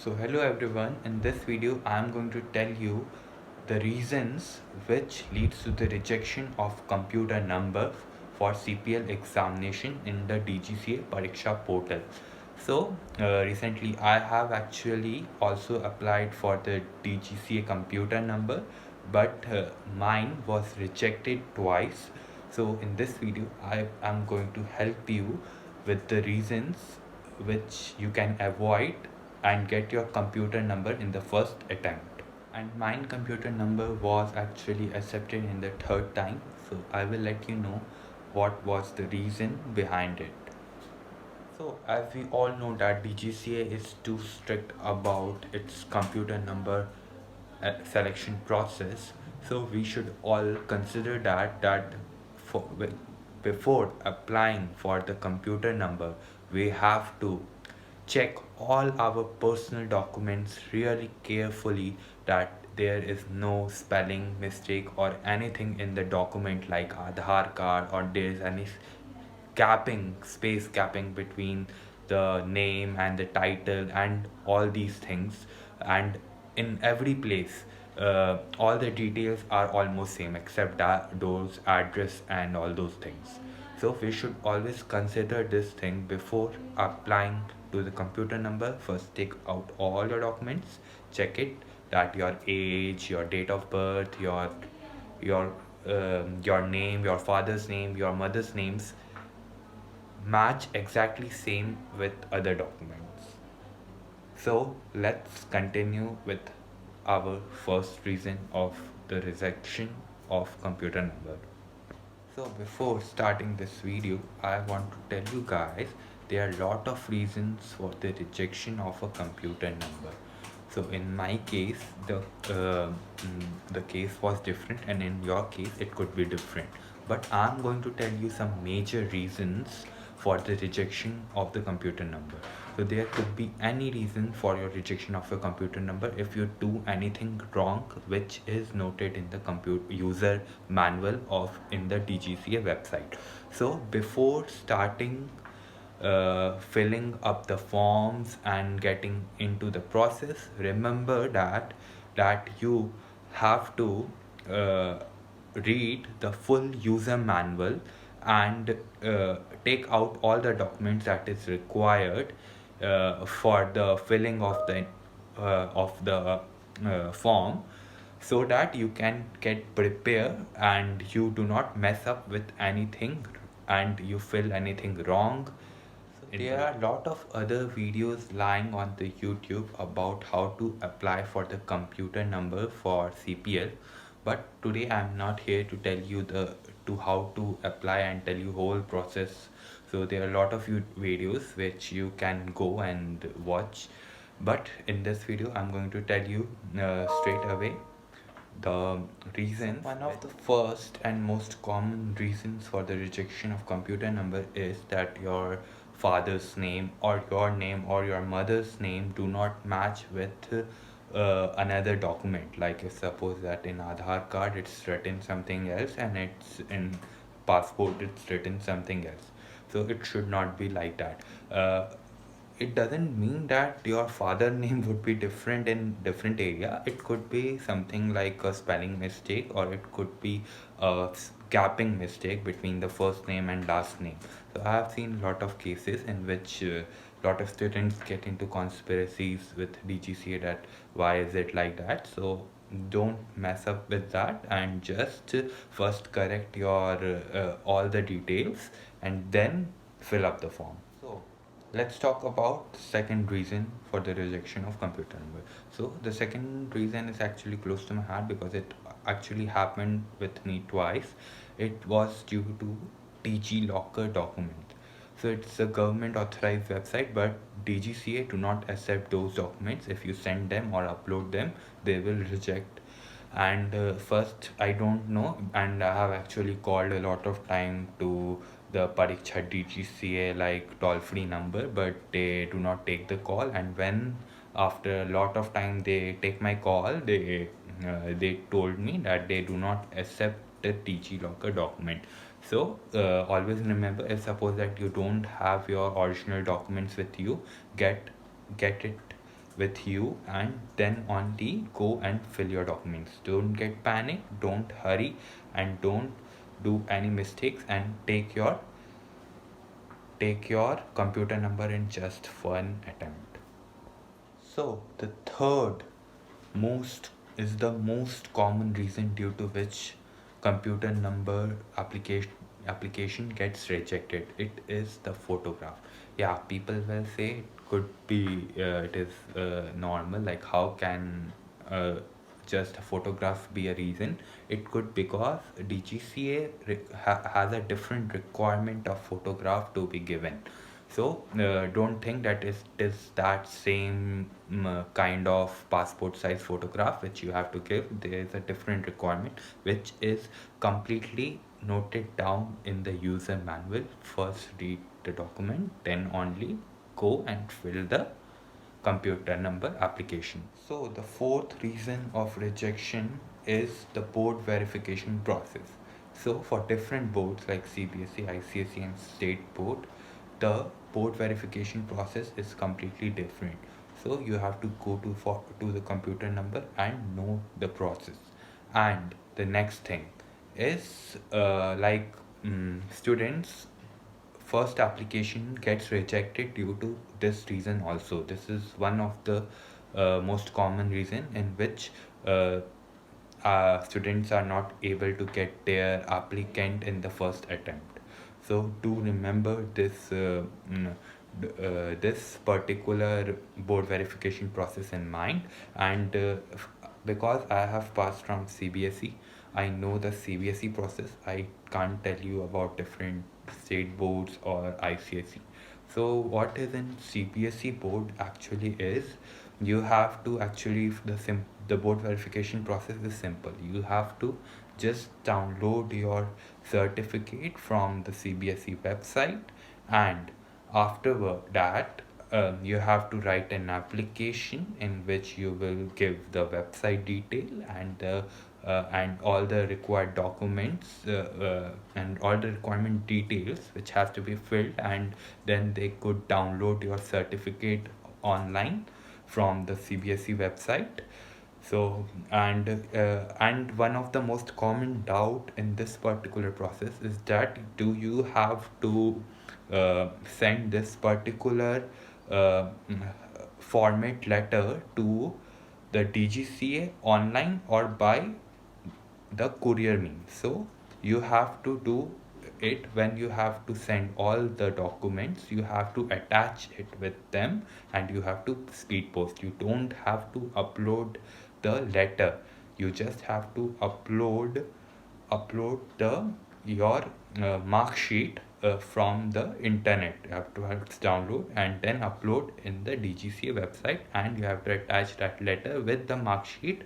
So hello everyone, in this video I am going to tell you the reasons which leads to the rejection of computer number for CPL examination in the DGCA Pariksha portal. Recently I have actually also applied for the DGCA computer number, but mine was rejected twice. So in this video I am going to help you with the reasons which you can avoid and get your computer number in the first attempt. And mine computer number was actually accepted in the third time, so I will let you know what was the reason behind it. So as we all know that DGCA is too strict about its computer number selection process, so we should all consider that for, before applying for the computer number we have to check all our personal documents really carefully, that there is no spelling mistake or anything in the document like Aadhaar card, or there is any space capping between the name and the title and all these things. And in every place all the details are almost same except that those address and all those things. So we should always consider this thing before applying to the computer number. First take out all your documents, check it, that your age, your date of birth, your name, your father's name, your mother's names match exactly same with other documents. So let's continue with our first reason of the rejection of computer number. So before starting this video, I want to tell you guys there are a lot of reasons for the rejection of a computer number. So in my case, the case was different, and in your case, it could be different. But I'm going to tell you some major reasons for the rejection of the computer number. So there could be any reason for your rejection of a computer number if you do anything wrong, which is noted in the computer user manual of in the DGCA website. So before starting filling up the forms and getting into the process, remember that you have to uh, read the full user manual and take out all the documents that is required for the filling of the form, so that you can get prepared and you do not mess up with anything and you fill anything wrong. There are a lot of other videos lying on the YouTube about how to apply for the computer number for CPL, but today I'm not here to tell you the to how to apply and tell you whole process. So there are a lot of videos which you can go and watch, but in this video I'm going to tell you straight away the reason. One of the first and most common reasons for the rejection of computer number is that your father's name or your mother's name do not match with another document. Like if suppose that in Aadhaar card it's written something else and it's in passport it's written something else. So it should not be like that. It doesn't mean that your father name would be different in different area. It could be something like a spelling mistake, or it could be a gapping mistake between the first name and last name. So I have seen a lot of cases in which lot of students get into conspiracies with DGCA, that why is it like that. So don't mess up with that and just first correct your all the details and then fill up the form. So let's talk about the second reason for the rejection of computer number. So the second reason is actually close to my heart because it actually happened with me twice. It was due to DG Locker document. So it's a government authorized website, but DGCA do not accept those documents. If you send them or upload them, they will reject. And first I don't know, and I have actually called a lot of time to the Pariksha DGCA like toll free number, but they do not take the call. And when after a lot of time they take my call, they told me that they do not accept the DG Locker document. So always remember, if suppose that you don't have your original documents with you, get it with you, and then only go and fill your documents. Don't get panic, don't hurry, and don't do any mistakes, and take your computer number in just one attempt. So the third most is the most common reason due to which computer number application gets rejected. It is the photograph. Yeah, people will say it could be it is normal, like how can uh, just a photograph be a reason. It could because DGCA has a different requirement of photograph to be given. So don't think that it is that same kind of passport size photograph which you have to give. There is a different requirement which is completely noted down in the user manual. First read the document, then only go and fill the computer number application. So the fourth reason of rejection is the board verification process. So for different boards like CBSE, ICSE and state board, the board verification process is completely different. So you have to go to the computer number and know the process. And the next thing is students first application gets rejected due to this reason also. This is one of the most common reason in which students are not able to get their applicant in the first attempt. So do remember this particular board verification process in mind. And because I have passed from CBSE, I know the CBSE process. I can't tell you about different state boards or ICSE. So what is in CBSE board actually is, you have to actually the board verification process is simple. You have to just download your certificate from the CBSE website, and after that you have to write an application in which you will give the website detail and all the required documents and all the requirement details which has to be filled, and then they could download your certificate online from the CBSE website. So and one of the most common doubt in this particular process is that do you have to send this particular uh, mm, format letter to the DGCA online or by the courier means. So you have to do it when you have to send all the documents, you have to attach it with them and you have to speed post. You don't have to upload the letter, you just have to upload the your mark sheet from the internet. You have to download and then upload in the DGCA website, and you have to attach that letter with the mark sheet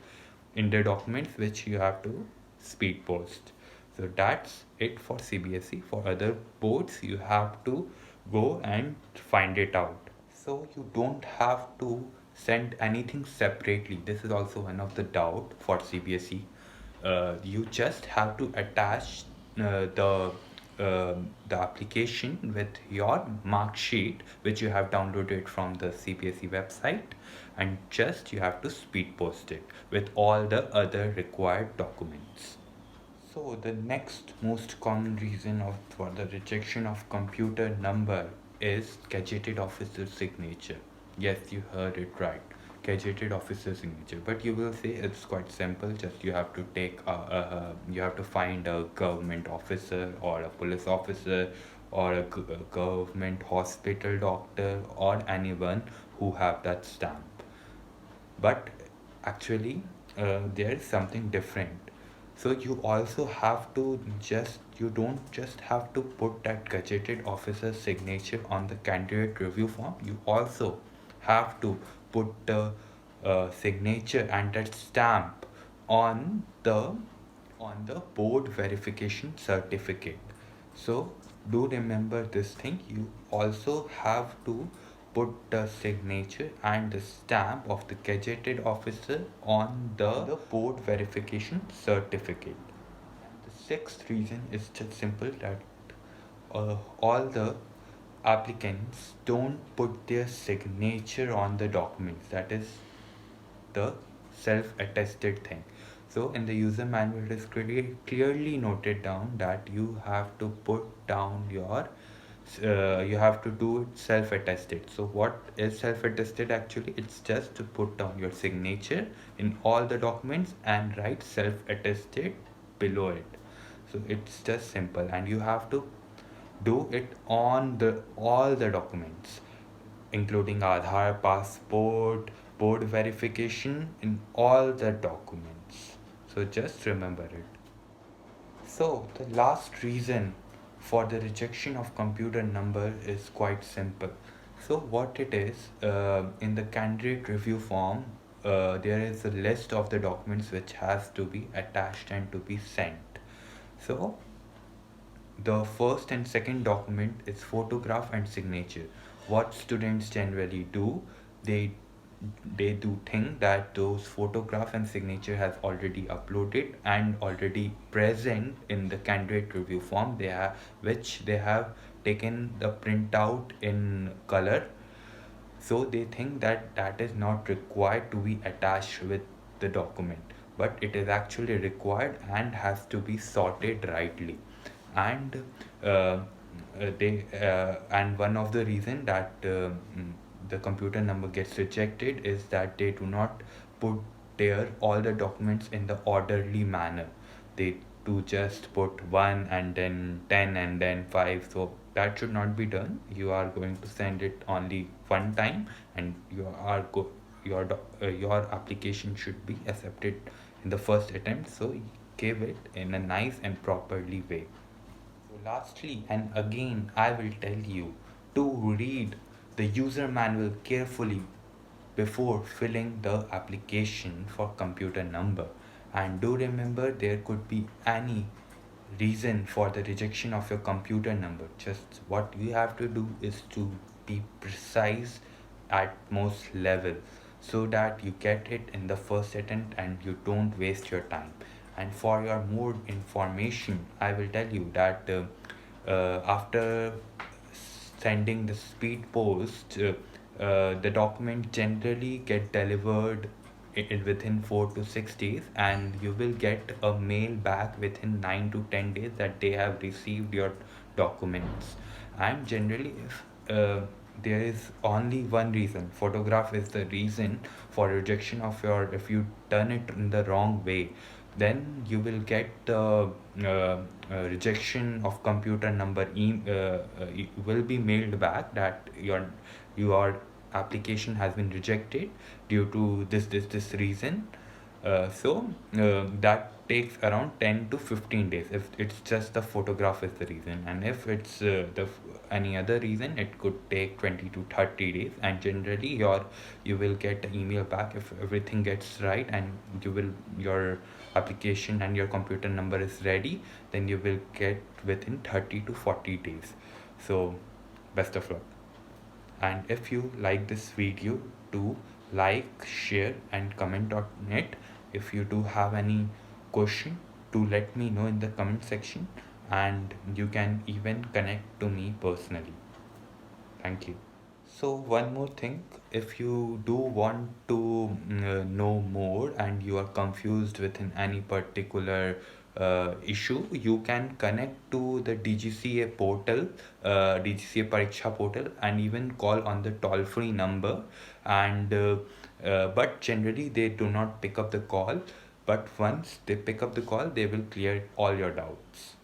in the documents which you have to speed post. So that's it for CBSE. For other boards, you have to go and find it out. So you don't have to send anything separately. This is also one of the doubt for CBSE. You just have to attach the application with your mark sheet which you have downloaded from the CBSE website, and just you have to speed post it with all the other required documents. So the next most common reason for the rejection of computer number is gazetted officer signature. Yes, you heard it right. Gazetted officer signature. But you will say it's quite simple. Just you have to you have to find a government officer or a police officer or a government hospital doctor or anyone who have that stamp. But actually there is something different. So you also have to you don't just have to put that gazetted officer's signature on the candidate review form, you also have to put the signature and that stamp on the board verification certificate. So do remember this thing. You also have to put the signature and the stamp of the gazetted officer on the board verification certificate. The sixth reason is just simple, that all the applicants don't put their signature on the documents. That is the self-attested thing. So in the user manual, it is clearly noted down that you have to put down your you have to do it self-attested. So what is self-attested actually? It's just to put down your signature in all the documents and write self-attested below it. So it's just simple, and you have to do it on the all the documents, including Aadhaar, passport, board verification in all the documents. So just remember it. So the last reason for the rejection of computer number is quite simple. So what it is, in the candidate review form, there is a list of the documents which has to be attached and to be sent. So the first and second document is photograph and signature. What students generally do, they they do think that those photograph and signature has already uploaded and already present in the candidate review form, they have which they have taken the printout in color. So they think that that is not required to be attached with the document, but it is actually required and has to be sorted rightly. And they and one of the reason that the computer number gets rejected is that they do not put their all the documents in the orderly manner. They do just put 1 and then 10 and then 5. So that should not be done. You are going to send it only one time, and your application should be accepted in the first attempt. So give it in a nice and properly way. So lastly, and again, I will tell you to read the user manual carefully before filling the application for computer number. And do remember, there could be any reason for the rejection of your computer number. Just what you have to do is to be precise at most level, so that you get it in the first attempt and you don't waste your time. And for your more information, I will tell you that after sending the speed post, the document generally get delivered within 4 to 6 days, and you will get a mail back within 9 to 10 days that they have received your documents. And generally, if there is only one reason, photograph is the reason for rejection of your, if you turn it in the wrong way, then you will get rejection of computer number will be mailed back that your application has been rejected due to this reason. That takes around 10 to 15 days if it's just the photograph is the reason, and if it's any other reason, it could take 20 to 30 days. And generally you will get an email back if everything gets right, and your application and your computer number is ready, then you will get within 30 to 40 days. So best of luck. And if you like this video, do like, share and comment on it. If you do have any question, do let me know in the comment section, and you can even connect to me personally. Thank you. So one more thing, if you do want to know more and you are confused within any particular issue, you can connect to the DGCA portal, DGCA Pariksha portal, and even call on the toll-free number. And but generally they do not pick up the call. But once they pick up the call, they will clear all your doubts.